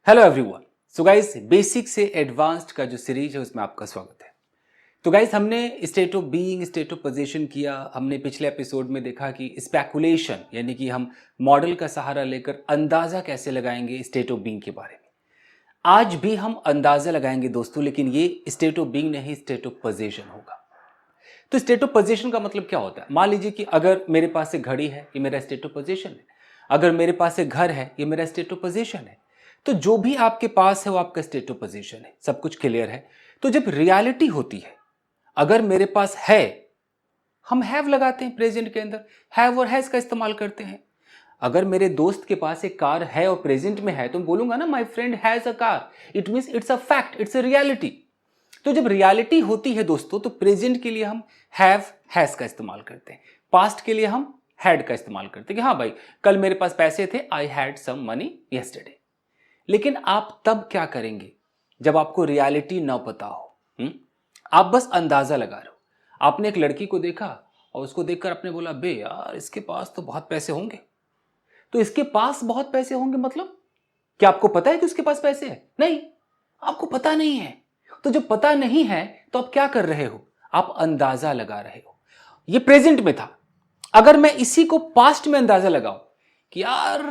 Hello everyone. So guys, basic से advanced का जो सीरीज है उसमें आपका स्वागत है। तो गाइस, हमने state of being, state of position किया। हमने पिछले एपिसोड में देखा कि स्पेकुलेशन यानी कि हम मॉडल का सहारा लेकर अंदाजा कैसे लगाएंगे स्टेट ऑफ बीइंग के बारे में। आज भी हम अंदाजा लगाएंगे दोस्तों, लेकिन ये स्टेट ऑफ बीइंग नहीं, स्टेट ऑफ पोजीशन होगा। तो स्टेट ऑफ पोजीशन का मतलब क्या होता है? मान लीजिए कि अगर मेरे पास एक घड़ी है, ये मेरा स्टेट ऑफ पोजीशन है। अगर मेरे पास एक घर है, ये मेरा स्टेट ऑफ पोजीशन है। तो जो भी आपके पास है वो आपका स्टेट ऑफ पोजीशन है। सब कुछ क्लियर है। तो जब रियलिटी होती है, अगर मेरे पास है, हम हैव लगाते हैं प्रेजेंट के अंदर, हैव और हैज का इस्तेमाल करते हैं। अगर मेरे दोस्त के पास एक कार है और प्रेजेंट में है तो मैं बोलूंगा ना, my friend has a car. It means it's a fact, it's a reality. तो जब रियलिटी होती है दोस्तों, तो प्रेजेंट के लिए हम हैव हैज का इस्तेमाल करते हैं, पास्ट के लिए हम हैड का इस्तेमाल करते हैं कि हाँ भाई, कल मेरे पास पैसे थे, I had some money yesterday. लेकिन आप तब क्या करेंगे जब आपको रियलिटी ना पता हो? आप बस अंदाजा लगा रहे हो। आपने एक लड़की को देखा और उसको देखकर आपने बोला, बे यार इसके पास तो बहुत पैसे होंगे। तो इसके पास बहुत पैसे होंगे मतलब क्या आपको पता है कि उसके पास पैसे हैं? नहीं, आपको पता नहीं है। तो जब पता नहीं है तो आप क्या कर रहे हो? आप अंदाजा लगा रहे हो। ये प्रेजेंट में था। अगर मैं इसी को पास्ट में अंदाजा लगाऊं कि यार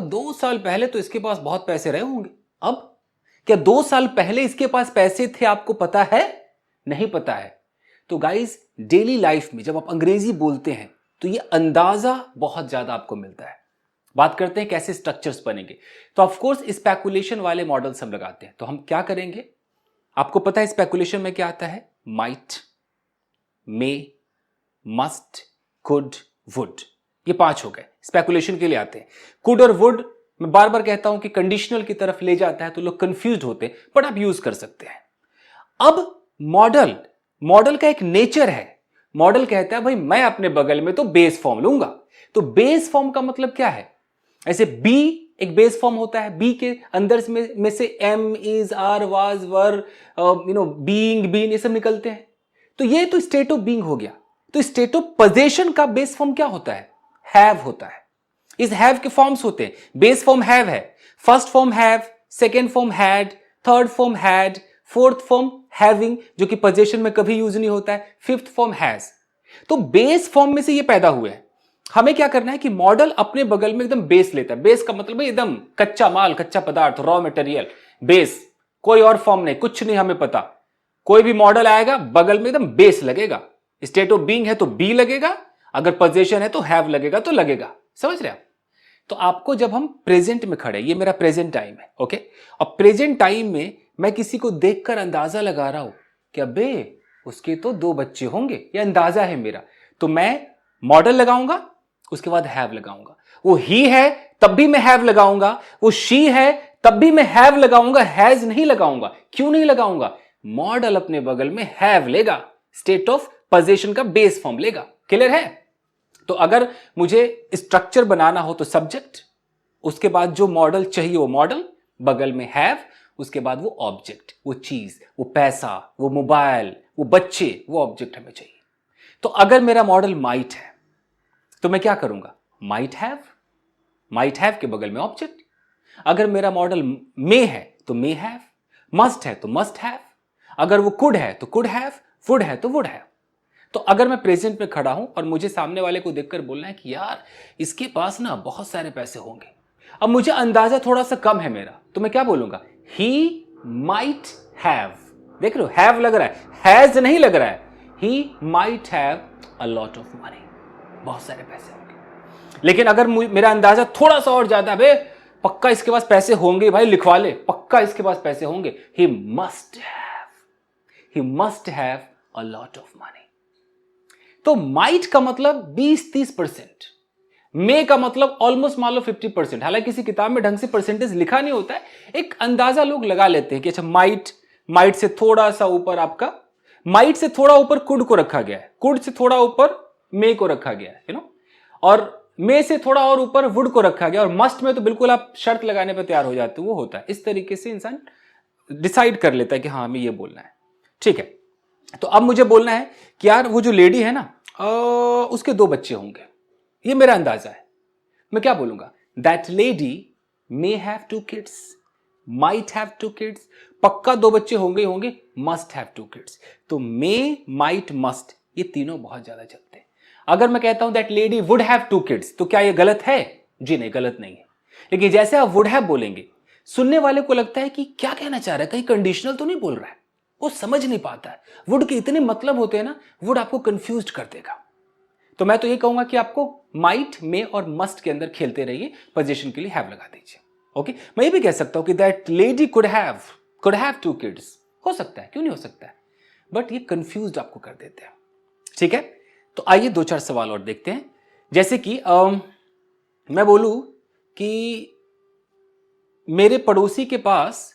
2 साल पहले तो इसके पास बहुत पैसे रहे होंगे, अब क्या 2 साल पहले इसके पास पैसे थे आपको पता है? नहीं पता है। तो गाइस, डेली लाइफ में जब आप अंग्रेजी बोलते हैं तो ये अंदाजा बहुत ज्यादा आपको मिलता है। बात करते हैं कैसे स्ट्रक्चर्स बनेंगे। तो ऑफ कोर्स स्पेकुलेशन वाले मॉडल्स हम लगाते हैं। तो हम क्या करेंगे? आपको पता है स्पेकुलेशन में क्या आता है? Might, may, must, could, would. ये 5 हो गए, स्पेकुलेशन के लिए आते हैं। कुड और वुड मैं बार बार कहता हूं कि कंडीशनल की तरफ ले जाता है तो लोग कंफ्यूज होते हैं, बट आप यूज कर सकते हैं। अब मॉडल का एक नेचर है। मॉडल कहता है भाई मैं अपने बगल में तो बेस फॉर्म लूंगा। तो बेस फॉर्म का मतलब क्या है? ऐसे बी एक बेस फॉर्म होता है। बी के अंदर में से am, is, are, was, were, being, been, ये सब निकलते हैं। तो ये तो स्टेट ऑफ बीइंग हो गया। तो स्टेट ऑफ पोजीशन का बेस फॉर्म क्या होता है? हैव होता है। इस हैव के फॉर्म्स होते हैं। बेस फॉर्म हैव है, first form have, second form had, third form had, fourth form having, जो कि पोजीशन में कभी यूज नहीं होता है, फिफ्थ फॉर्म हैज। तो बेस फॉर्म में से ये पैदा हुए हैं। हमें क्या करना है कि मॉडल अपने बगल में एकदम बेस लेता है। बेस का मतलब एकदम कच्चा माल, कच्चा पदार्थ, रॉ मटेरियल, बेस। कोई और फॉर्म नहीं, कुछ नहीं हमें पता। कोई भी मॉडल आएगा बगल में एकदम बेस लगेगा। स्टेट ऑफ बीइंग है तो बी लगेगा, अगर पोजीशन है तो हैव लगेगा, तो लगेगा। समझ रहे आप? तो आपको जब हम प्रेजेंट में खड़े, ये मेरा प्रेजेंट टाइम है, ओके। अब प्रेजेंट टाइम में मैं किसी को देखकर अंदाजा लगा रहा हूं कि अबे उसके तो 2 बच्चे होंगे, ये अंदाजा है मेरा। तो मैं मॉडल लगाऊंगा, उसके बाद हैव लगाऊंगा। वो ही है तब भी मैं हैव लगाऊंगा, वो शी है तब भी मैं हैव लगाऊंगा, हैज नहीं लगाऊंगा। क्यों नहीं लगाऊंगा? मॉडल अपने बगल में हैव लेगा, स्टेट ऑफ पोजीशन का बेस फॉर्म लेगा। क्लियर है? तो अगर मुझे स्ट्रक्चर बनाना हो तो सब्जेक्ट, उसके बाद जो मॉडल चाहिए वो मॉडल, बगल में हैव, उसके बाद वो ऑब्जेक्ट, वो चीज, वो पैसा, वो मोबाइल, वो बच्चे, वो ऑब्जेक्ट हमें चाहिए। तो अगर मेरा मॉडल माइट है तो मैं क्या करूंगा? माइट हैव के बगल में ऑब्जेक्ट। अगर मेरा मॉडल मे है तो मे हैव, मस्ट है तो मस्ट हैव, अगर वो कुड है तो कुड हैव, वुड है तो वुड हैव। तो अगर मैं प्रेजेंट में खड़ा हूं और मुझे सामने वाले को देखकर बोलना है कि यार इसके पास ना बहुत सारे पैसे होंगे, अब मुझे अंदाजा थोड़ा सा कम है मेरा, तो मैं क्या बोलूंगा? He might have. देख रहे हो, हैव लग रहा है, हैज नहीं लग रहा है। He might have a lot of money, बहुत सारे पैसे होंगे। लेकिन अगर मेरा अंदाजा थोड़ा सा और ज्यादा, बे पक्का इसके पास पैसे होंगे भाई, लिखवा ले, पक्का इसके पास पैसे होंगे। He must have a lot of money. तो माइट का मतलब 20-30%, मे का मतलब ऑलमोस्ट मान लो 50%। हालांकि किसी किताब में ढंग से परसेंटेज लिखा नहीं होता है, एक अंदाजा लोग लगा लेते हैं कि अच्छा माइट से थोड़ा सा ऊपर आपका, माइट से थोड़ा ऊपर कुड को रखा गया है, कुड से थोड़ा ऊपर मे को रखा गया है, और मे से थोड़ा और ऊपर वुड को रखा गया, और मस्ट में तो बिल्कुल आप शर्त लगाने पर तैयार हो जाते हो, वो होता है। इस तरीके से इंसान डिसाइड कर लेता है कि हाँ हमें ये बोलना है। ठीक है, तो अब मुझे बोलना है कि यार वो जो लेडी है ना, उसके 2 बच्चे होंगे, ये मेरा अंदाजा है। मैं क्या बोलूंगा? That lady may have 2 kids, might have two kids, पक्का 2 बच्चे होंगे ही होंगे, मस्ट हैव 2 किड्स। तो मे, माइट, मस्ट ये तीनों बहुत ज्यादा चलते हैं। अगर मैं कहता हूं that lady would have 2 kids, तो क्या ये गलत है? जी नहीं, गलत नहीं है। लेकिन जैसे आप वुड हैव बोलेंगे, सुनने वाले को लगता है कि क्या कहना चाह रहा है, कहीं कंडीशनल तो नहीं बोल रहा है, वो समझ नहीं पाता है। वुड के इतने मतलब होते हैं ना, वुड आपको कंफ्यूज कर देगा। तो मैं तो ये कहूंगा कि आपको माइट, मे और मस्ट के अंदर खेलते रहिए, पोजीशन के लिए हैव लगा दीजिए। ओके, मैं ये भी कह सकता हूं कि that lady could have 2 kids, हो सकता है, क्यों नहीं हो सकता है, बट ये कंफ्यूज आपको कर देते हैं। ठीक है, तो आइए 2-4 सवाल और देखते हैं। जैसे कि मैं बोलूं कि मेरे पड़ोसी के पास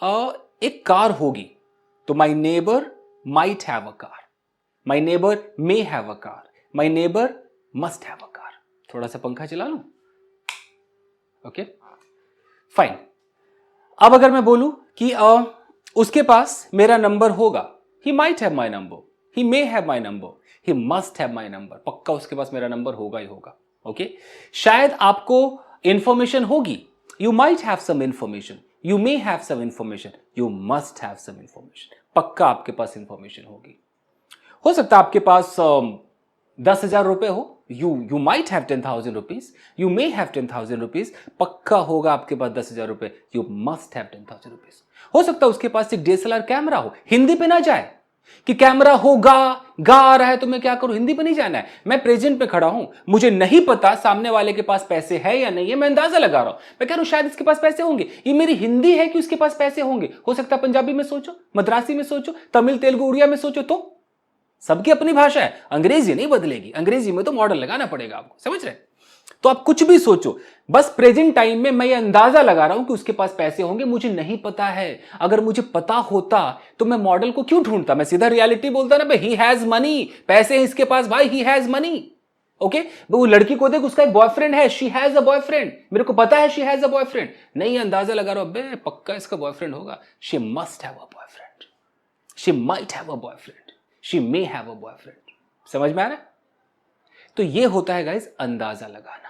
एक कार होगी, तो my neighbour might have a car, my neighbour may have a car, my neighbour must have a car. थोड़ा सा पंखा चला लूं? Okay fine. अब अगर मैं बोलूं कि उसके पास मेरा नंबर होगा, he might have my number, he may have my number, he must have my number, पक्का उसके पास मेरा नंबर होगा ही होगा। ओके, शायद आपको इंफॉर्मेशन होगी, you might have some information, you may have some information, you must have some information, पक्का आपके पास इंफॉर्मेशन होगी। हो सकता है आपके पास 10,000 रुपए हो, you might have 10,000 rupees, you may have 10,000 rupees, पक्का होगा आपके पास 10,000 रुपए, यू मस्ट हैव 10,000 रुपीज। हो सकता है उसके पास एक DSLR कैमरा हो, हिंदी पे ना जाए कि कैमरा होगा, गा आ रहा है तो मैं क्या करूं, हिंदी पे नहीं जाना है, मैं प्रेजेंट पे खड़ा हूं, मुझे नहीं पता सामने वाले के पास पैसे है या नहीं है, मैं अंदाजा लगा रहा हूं, मैं कह रहा हूं शायद इसके पास पैसे होंगे, ये मेरी हिंदी है कि उसके पास पैसे होंगे। हो सकता है पंजाबी में सोचो, मद्रासी में सोचो, तमिल, तेलुगु, उड़िया में सोचो, तो सबकी अपनी भाषा है, अंग्रेजी नहीं बदलेगी, अंग्रेजी में तो मॉडल लगाना पड़ेगा आपको, समझ रहे? तो आप कुछ भी सोचो, बस प्रेजेंट टाइम में मैं ये अंदाजा लगा रहा हूं कि उसके पास पैसे होंगे, मुझे नहीं पता है। अगर मुझे पता होता तो मैं मॉडल को क्यों ढूंढता, मैं सीधा रियलिटी बोलता ना, भाई ही हैज मनी, पैसे हैं इसके पास भाई, ही हैज मनी। ओके, वो लड़की को देख, उसका एक बॉयफ्रेंड है, शी हैज अ बॉयफ्रेंड, मेरे को पता है शी हैज अ बॉयफ्रेंड, नहीं अंदाजा लगा रहा हूं, बे पक्का इसका बॉयफ्रेंड होगा, she must have a boyfriend, she might have a boyfriend, she may have a boyfriend. समझ में आ रहा है? तो ये होता है गाइस अंदाजा लगाना।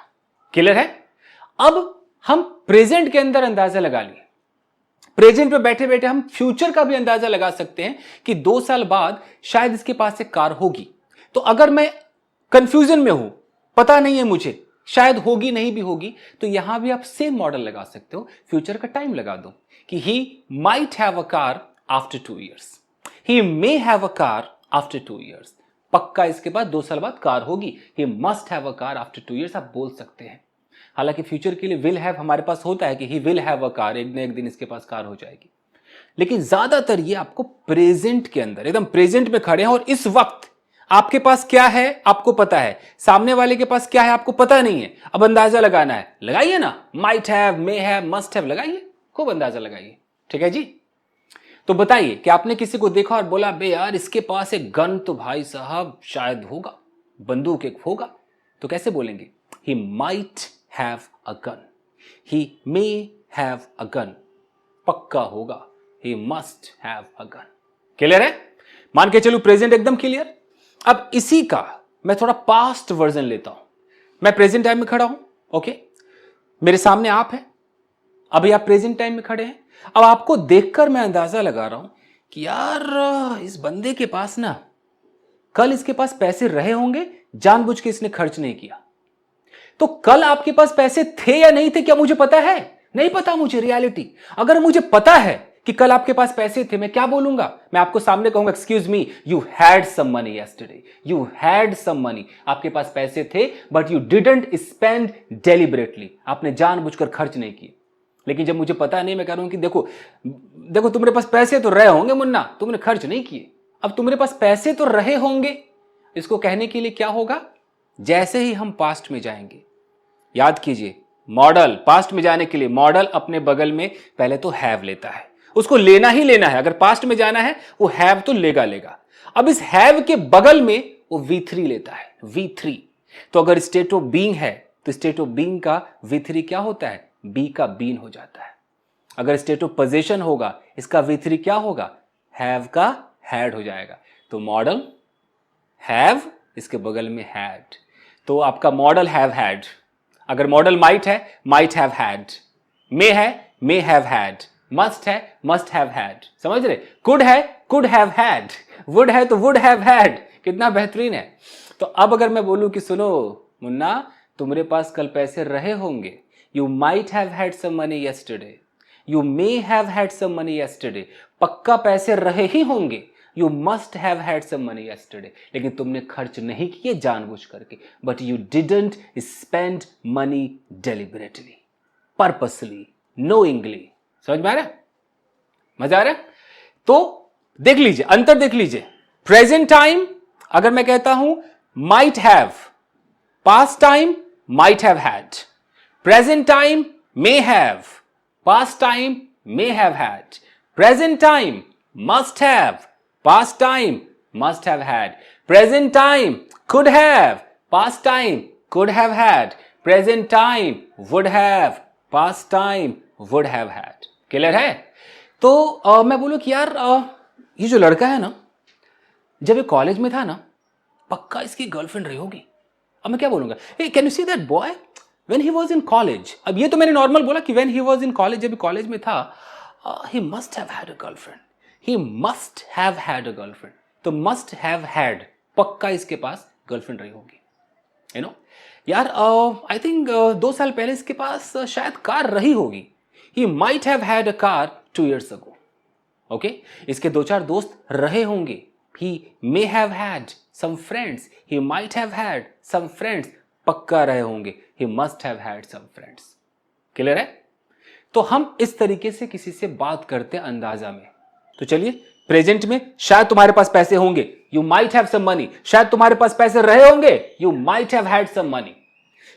क्लियर है? अब हम प्रेजेंट के अंदर अंदाजा लगा लिए, प्रेजेंट पे बैठे बैठे हम फ्यूचर का भी अंदाजा लगा सकते हैं कि 2 साल बाद शायद इसके पास एक कार होगी। तो अगर मैं कंफ्यूजन में हूं, पता नहीं है मुझे, शायद होगी नहीं भी होगी, तो यहां भी आप सेम मॉडल लगा सकते हो, फ्यूचर का टाइम लगा दो कि he might have a car after 2 years, he may have a car after 2 years, पक्का इसके बाद 2 साल बाद कार होगी, he must have a car after 2 years, आप बोल सकते हैं। हालांकि फ्यूचर के लिए विल हैव हमारे पास होता है कि he will have a car, एक न एक दिन इसके पास कार हो जाएगी, लेकिन ज्यादातर ये आपको प्रेजेंट के अंदर, एकदम प्रेजेंट में खड़े हैं और इस वक्त आपके पास क्या है आपको पता है, सामने वाले के पास क्या है आपको पता नहीं है, अब अंदाजा लगाना है, लगाइए ना, might have, may have, must have, लगाइए, खूब अंदाजा लगाइए। ठीक है जी? तो बताइए कि आपने किसी को देखा और बोला बे यार इसके पास एक गन तो भाई साहब शायद होगा, बंदूक एक होगा, तो कैसे बोलेंगे? He might have a gun, he may have a gun, पक्का होगा, he must have a gun. Clear है? मान के चलू प्रेजेंट एकदम क्लियर। अब इसी का मैं थोड़ा पास्ट वर्जन लेता हूं, मैं प्रेजेंट टाइम में खड़ा हूं, ओके, मेरे सामने आप हैं, अभी आप प्रेजेंट टाइम में खड़े हैं, अब आपको देखकर मैं अंदाजा लगा रहा हूं कि यार इस बंदे के पास ना कल इसके पास पैसे रहे होंगे, जानबूझ के इसने खर्च नहीं किया। तो कल आपके पास पैसे थे या नहीं थे क्या मुझे पता है? नहीं पता मुझे, रियलिटी। अगर मुझे पता है कि कल आपके पास पैसे थे, मैं क्या बोलूंगा? मैं आपको सामने कहूंगा excuse me, you had some money yesterday, you had some money, आपके पास पैसे थे but you didn't spend deliberately, आपने जानबूझकर खर्च नहीं किए। लेकिन जब मुझे पता नहीं, मैं कह रहा हूं कि देखो देखो तुम्हारे पास पैसे तो रहे होंगे मुन्ना, तुमने खर्च नहीं किए। अब तुम्हारे पास पैसे तो रहे होंगे, इसको कहने के लिए क्या होगा? जैसे ही हम पास्ट में जाएंगे, याद कीजिए मॉडल, पास्ट में जाने के लिए मॉडल अपने बगल में पहले तो हैव लेता है, उसको लेना ही लेना है, अगर पास्ट में जाना है वो हैव तो लेगा। अब इस हैव के बगल में वो V3 लेता है, V3। तो अगर स्टेट ऑफ बीइंग है तो स्टेट ऑफ बीइंग का V3 क्या होता है? बी का बीन हो जाता है। अगर स्टेट ऑफ पोजीशन होगा इसका V3 क्या होगा? हैव का हैड हो जाएगा। तो मॉडल हैव, इसके बगल में हैड, तो आपका मॉडल हैव हैड। अगर मॉडल माइट है, माइट हैव हैड, मे है, मे हैव हैड, मस्ट है मस्ट हैव हैड, समझ रहे? कुड है कुड हैव हैड, वुड है तो वुड हैव हैड। कितना बेहतरीन है। तो अब अगर मैं बोलूं कि सुनो मुन्ना, तुम्हारे पास कल पैसे रहे होंगे, you might have had some money yesterday, you may have had some money yesterday, पक्का पैसे रहे ही होंगे, you must have had some money yesterday, लेकिन तुमने खर्च नहीं किए जानबूझ करके, but you didn't spend money deliberately, purposely, knowingly. समझ में आ रहा है? मजा आ रहा है? तो देख लीजिए, अंतर देख लीजिए। प्रेजेंट टाइम अगर मैं कहता हूं might have, past time might have had, present time may have, past time may have had, present time must have, past time must have had, present time could have, past time could have had, present time would have, past time would have had। Clear है? तो मैं बोलूं कि यार ये जो लड़का है ना, जब ये कॉलेज में था ना, पक्का इसकी गर्लफ्रेंड रही होगी। अब मैं क्या बोलूंगा, hey, can you see that boy when he was in college? अब ये तो मैंने नॉर्मल बोला कि when he was in college, जब कॉलेज में था, he must have had a girlfriend, he must have had a girlfriend। तो must have had, पक्का इसके पास गर्लफ्रेंड रही होगी। यू नो यार, आई थिंक 2 साल पहले इसके पास शायद कार रही होगी। he might have had a car 2 years ago। Okay, इसके 2-4 दोस्त रहे होंगे। he may have had some friends, he might have had some friends, पक्का रहे होंगे। he must have had some friends। Clear है? तो हम इस तरीके से किसी से बात करते हैं अंदाजा में। तो चलिए, प्रेजेंट में शायद तुम्हारे पास पैसे होंगे, you might have some money, शायद तुम्हारे पास पैसे रहे होंगे, you might have had some money,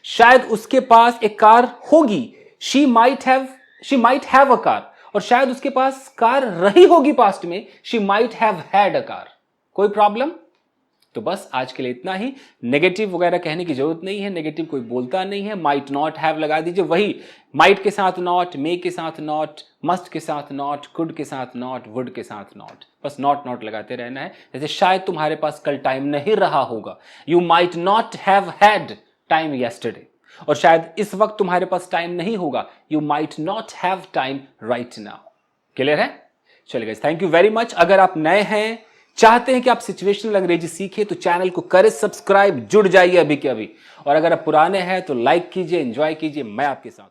शायद उसके पास एक कार होगी, she might have a car, और शायद उसके पास कार रही होगी पास्ट में, she might have had a car. कोई प्रॉब्लम? तो बस आज के लिए इतना ही। नेगेटिव वगैरह कहने की जरूरत नहीं है, नेगेटिव कोई बोलता नहीं है। माइट नॉट हैव लगा दीजिए, वही माइट के साथ नॉट, मे के साथ नॉट, मस्ट के साथ नॉट, कुड के साथ नॉट, वुड के साथ नॉट, बस नॉट नॉट लगाते रहना है। जैसे शायद तुम्हारे पास कल टाइम नहीं रहा होगा, you might not have had time yesterday, और शायद इस वक्त तुम्हारे पास टाइम नहीं होगा, you might not have time right now. Clear है? चलिए guys, thank you very much. अगर आप नए हैं, चाहते हैं कि आप सिचुएशनल अंग्रेजी सीखें, तो चैनल को करें सब्सक्राइब, जुड़ जाइए अभी के अभी। और अगर आप पुराने हैं तो लाइक कीजिए, एंजॉय कीजिए, मैं आपके साथ हूं।